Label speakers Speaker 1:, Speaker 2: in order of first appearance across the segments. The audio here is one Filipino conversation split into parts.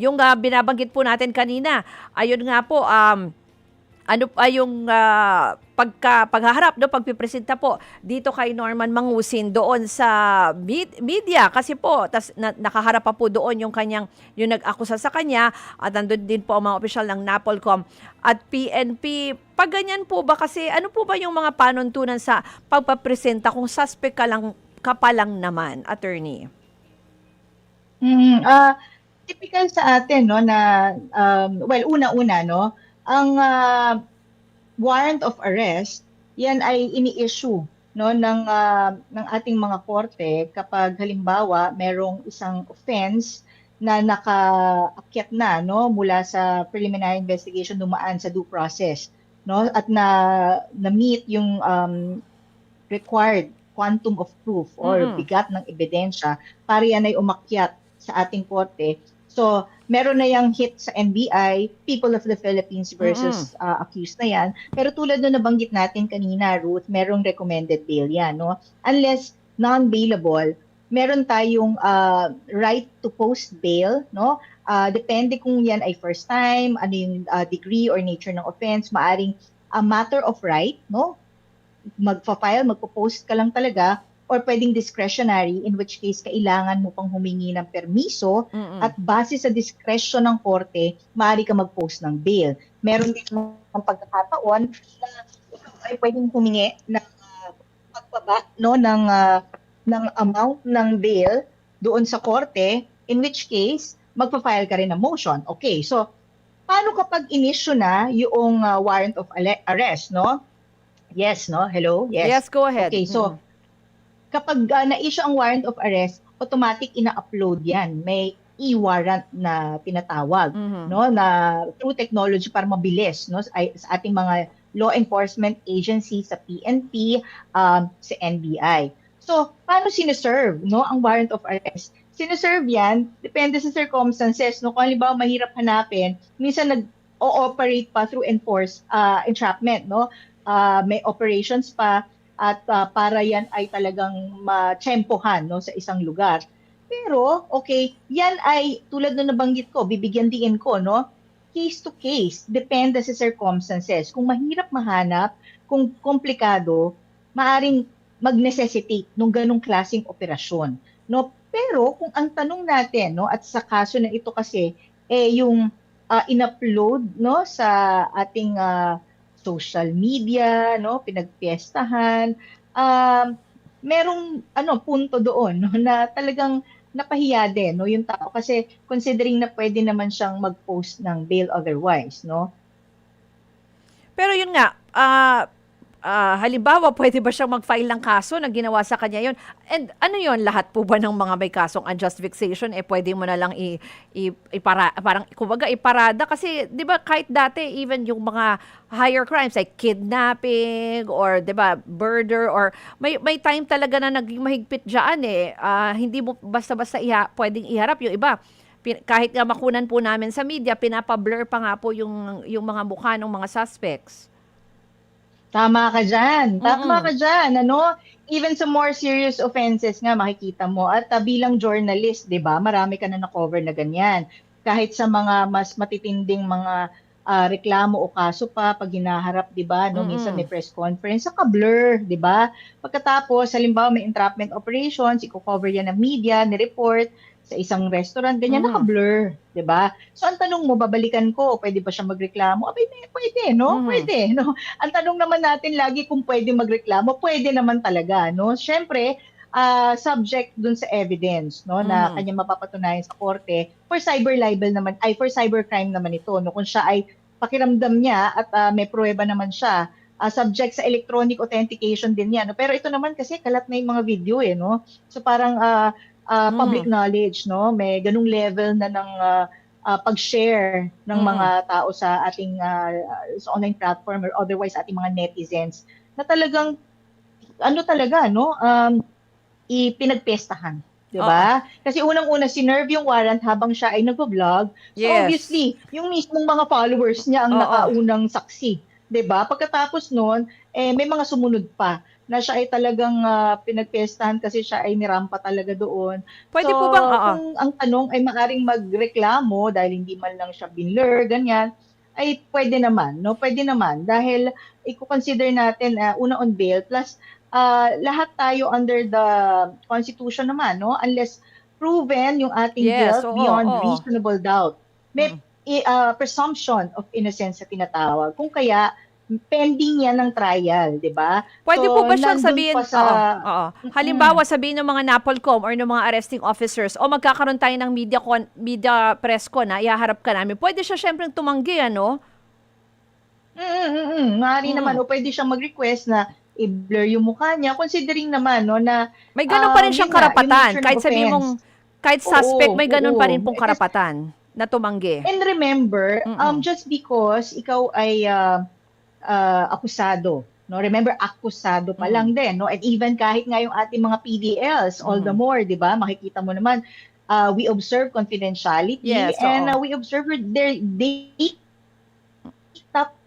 Speaker 1: Yung binabanggit po natin kanina, ayun nga po, ano pa yung paghaharap, no, pagpipresenta po dito kay Norman Mangusin doon sa media kasi po nakaharap pa po doon yung nag-akusa sa kanya at nandun din po ang mga opisyal ng NAPOLCOM at PNP. Pag ganyan po ba kasi ano po ba yung mga panuntunan sa pagpapresenta kung suspect ka pa lang naman, attorney?
Speaker 2: Mm, typical sa atin, no, na, well, una-una, no, ang warrant of arrest, yan ay ini-issue, no, ng ating mga korte kapag halimbawa merong isang offense na nakaakyat na, no, mula sa preliminary investigation dumaan sa due process, no, at na-meet yung required quantum of proof or
Speaker 1: Mm-mm.
Speaker 2: bigat ng ebidensya para yan ay umakyat sa ating korte. So, meron na yung hit sa NBI, People of the Philippines
Speaker 1: Mm-mm.
Speaker 2: versus accused na yan. Pero tulad na nabanggit natin kanina, Ruth, merong recommended bail yan. No? Unless non-bailable, meron tayong right to post bail. No? Depende kung yan ay first time, ano yung degree or nature ng offense, maaring a matter of right, no? Magpa-file, magpo-post ka lang talaga or pwedeng discretionary in which case kailangan mo pang humingi ng permiso
Speaker 1: Mm-mm.
Speaker 2: at base sa discretion ng korte, maaari ka mag-post ng bail. Meron din ng pagkakataon na ikaw ay pwedeng humingi ng pagbaba, no, ng amount ng bail doon sa korte, in which case magpa-file ka rin ng motion. Okay, so paano kapag in-issue na yung warrant of arrest, no? Yes, no? Hello? Yes.
Speaker 1: Yes, go ahead.
Speaker 2: Okay,
Speaker 1: Mm-mm.
Speaker 2: so kapag na-issue ang warrant of arrest, automatic ina-upload yan. May e-warrant na tinatawag,
Speaker 1: Mhm.
Speaker 2: no? Na through technology para mabilis, no? Sa ating mga law enforcement agencies, sa PNP, sa NBI. So, paano sineserve, no? Ang warrant of arrest? Sineserve yan, depende sa circumstances, no? Kung halimbawa mahirap hanapin, minsan nag-ooperate pa through entrapment, no? May operations pa at para yan ay talagang matsempohan, no, sa isang lugar. Pero, okay, yan ay tulad na nabanggit ko, bibigyan din ko, no, case to case, depende sa circumstances. Kung mahirap mahanap, kung komplikado, maaring mag-necessitate ng ganong klaseng operasyon. No? Pero kung ang tanong natin, no, at sa kaso na ito kasi, yung in-upload, no, sa ating social media, no, pinagpiestahan, merong punto doon, no, na talagang napahiya din, no, yung tao kasi considering na pwede naman siyang mag-post ng bail otherwise, no.
Speaker 1: Pero yun nga, halimbawa puwede ba siyang mag-file ng kaso na ginawa sa kanya yun? And ano yun, lahat po ba ng mga may kasong unjust vexation, puwede mo na lang parang kumbaga iparada? Kasi 'di ba kahit dati even yung mga higher crimes like kidnapping or 'di ba, murder or may time talaga na naging mahigpit diyan, hindi mo basta-basta puwedeng iharap yung iba. Kahit nga makunan po namin sa media, pinapa-blur pa nga po yung mga mukha ng mga suspects.
Speaker 2: Tama ka
Speaker 1: Mm.
Speaker 2: dyan, ano? Even sa more serious offenses nga makikita mo at bilang journalist, 'di ba? Marami ka na na-cover na ganyan. Kahit sa mga mas matitinding mga reklamo o kaso pa pag hinaharap, 'di ba? No, minsan may
Speaker 1: Mm.
Speaker 2: press conference, saka blur, 'di ba? Pagkatapos, halimbawa may entrapment operations, i-cover yan ng media, ni-report sa isang restaurant, ganyan
Speaker 1: Mhm.
Speaker 2: naka-blur, 'di ba? So ang tanong mo, babalikan ko, pwede ba siyang magreklamo? Abay, pwede, no?
Speaker 1: Mhm.
Speaker 2: Pwede, no? Ang tanong naman natin lagi kung pwede magreklamo, pwede naman talaga, no? Siyempre, subject dun sa evidence, no, na
Speaker 1: Mhm.
Speaker 2: kanya mapapatunayan sa korte. For cyber libel naman, ay for cybercrime naman ito, no? Kung siya ay pakiramdam niya at may pruweba naman siya, subject sa electronic authentication din yan. No? Pero ito naman kasi kalat na yung mga video, no? So parang public
Speaker 1: Mhm.
Speaker 2: knowledge, no? May ganung level na ng pag-share ng mga
Speaker 1: Mm.
Speaker 2: tao sa ating sa online platform or otherwise ating mga netizens na talagang ano talaga, no, ipinagpestahan, 'di
Speaker 1: Oo.
Speaker 2: ba? Kasi unang-una sinerve yung warrant habang siya ay nagvo-vlog. So
Speaker 1: Yes.
Speaker 2: obviously, yung mismong mga followers niya ang
Speaker 1: Oo.
Speaker 2: nakaunang saksi, 'di ba? Pagkatapos noon, may mga sumunod pa na siya ay talagang pinagpestahan kasi siya ay nirampa talaga doon.
Speaker 1: Pwede
Speaker 2: So,
Speaker 1: po bang,
Speaker 2: kung ang tanong ay maaring magreklamo dahil hindi man lang siya binlur, ganyan, ay pwede naman, no? Pwede naman dahil i-consider natin una on bail plus lahat tayo under the Constitution naman, no? Unless proven yung ating
Speaker 1: yes,
Speaker 2: guilt
Speaker 1: oo,
Speaker 2: beyond
Speaker 1: oo.
Speaker 2: reasonable doubt. May
Speaker 1: Mm.
Speaker 2: presumption of innocence sa tinatawag. Kung kaya, pending yan ng trial, di ba?
Speaker 1: Pwede po
Speaker 2: So,
Speaker 1: ba siyang
Speaker 2: nandun
Speaker 1: sabihin,
Speaker 2: pa sa...
Speaker 1: oo, oo. Halimbawa, sabihin ng mga NAPOLCOM or ng mga arresting officers, o magkakaroon tayo ng media press con na ihaharap ka namin. Pwede siya syempre tumanggi, ano?
Speaker 2: Maaari naman,
Speaker 1: Mm.
Speaker 2: o pwede siyang mag-request na i-blur yung mukha niya, considering naman, no, na,
Speaker 1: May ganun pa rin
Speaker 2: yun
Speaker 1: siyang
Speaker 2: nga, yung
Speaker 1: karapatan.
Speaker 2: nature ng
Speaker 1: Kahit sabihin mong,
Speaker 2: offense.
Speaker 1: kahit suspect,
Speaker 2: Oo,
Speaker 1: may ganun pa rin
Speaker 2: oo.
Speaker 1: pong karapatan na tumanggi.
Speaker 2: And remember,
Speaker 1: Mm-mm.
Speaker 2: just because ikaw ay akusado, no? Remember, akusado pa lang din, no? And even kahit nga yung ating mga PDLs, all the more, di ba? Makikita mo naman, we observe confidentiality
Speaker 1: Yes,
Speaker 2: and
Speaker 1: oo.
Speaker 2: we observe their data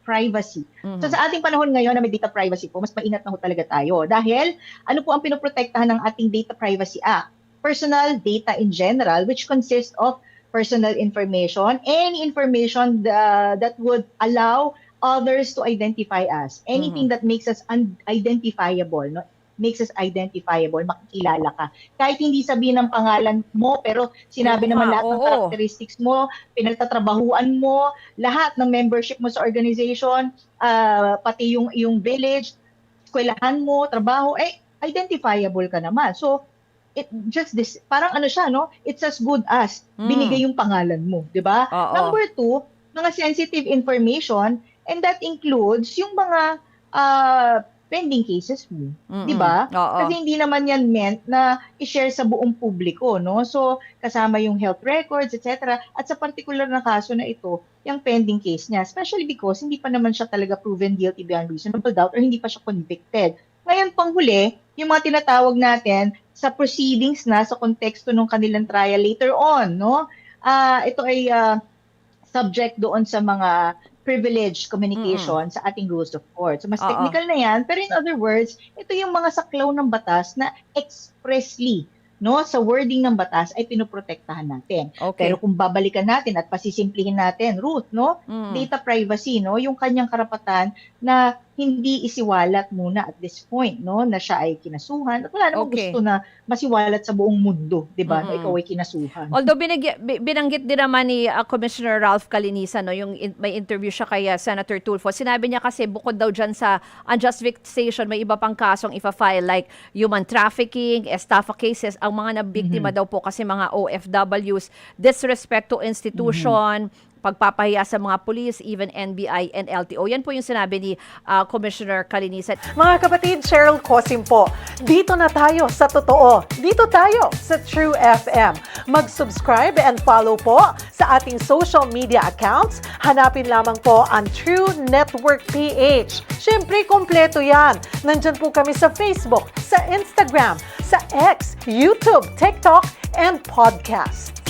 Speaker 2: privacy. So
Speaker 1: Mhm.
Speaker 2: sa ating panahon ngayon na may data privacy po, mas maingat na ho talaga tayo. Dahil ano po ang pinoprotektahan ng ating Data Privacy Act? Personal data in general, which consists of personal information, any information that would allow others to identify us. Anything that makes us unidentifiable, no? Makes us identifiable, makikilala ka. Kahit hindi sabihin ng pangalan mo, pero sinabi
Speaker 1: Yung
Speaker 2: naman
Speaker 1: mukha,
Speaker 2: lahat ng
Speaker 1: oo.
Speaker 2: characteristics mo, pinagtatrabahuan mo, lahat ng membership mo sa organization, pati yung village, eskwelahan mo, trabaho, identifiable ka naman. So, parang ano siya, no? It's as good as binigay yung pangalan mo, di ba?
Speaker 1: Oo.
Speaker 2: Number two, mga sensitive information, and that includes yung mga pending cases mo, di ba?
Speaker 1: Oo.
Speaker 2: Kasi hindi naman yan meant na i-share sa buong publiko, no? So, kasama yung health records, etc. At sa particular na kaso na ito, yung pending case niya, especially because hindi pa naman siya talaga proven guilty beyond reasonable doubt or hindi pa siya convicted. Ngayon, panghuli, yung mga tinatawag natin sa proceedings na sa konteksto ng kanilang trial later on, no? Ito ay subject doon sa mga privileged communication sa ating rules of court. So, mas
Speaker 1: Oo.
Speaker 2: technical na yan. Pero in other words, ito yung mga saklaw ng batas na expressly, no, sa wording ng batas ay pinoprotektahan natin.
Speaker 1: Okay.
Speaker 2: Pero kung babalikan natin at pasisimplihin natin, Ruth, no, data privacy, no, yung kanyang karapatan na hindi isiwalat muna at this point, no, na siya ay kinasuhan. At wala namang
Speaker 1: Okay.
Speaker 2: gusto na masiwalat sa buong mundo, di ba, na ikaw ay kinasuhan.
Speaker 1: Although binanggit din naman ni Commissioner Ralph Caliniza, no, yung may interview siya kay Senator Tulfo. Sinabi niya kasi bukod daw dyan sa unjust vexation, may iba pang kasong ifa-file like human trafficking, estafa cases, ang mga nabiktima daw po kasi mga OFWs, disrespect to institution, pagpapahiya sa mga police, even NBI and LTO. Yan po yung sinabi ni Commissioner Caliniza.
Speaker 3: Mga kapatid, Cheryl Cosim po. Dito na tayo sa totoo. Dito tayo sa True FM. Mag-subscribe and follow po sa ating social media accounts. Hanapin lamang po ang True Network PH. Siyempre, kompleto yan. Nandyan po kami sa Facebook, sa Instagram, sa X, YouTube, TikTok, and podcast.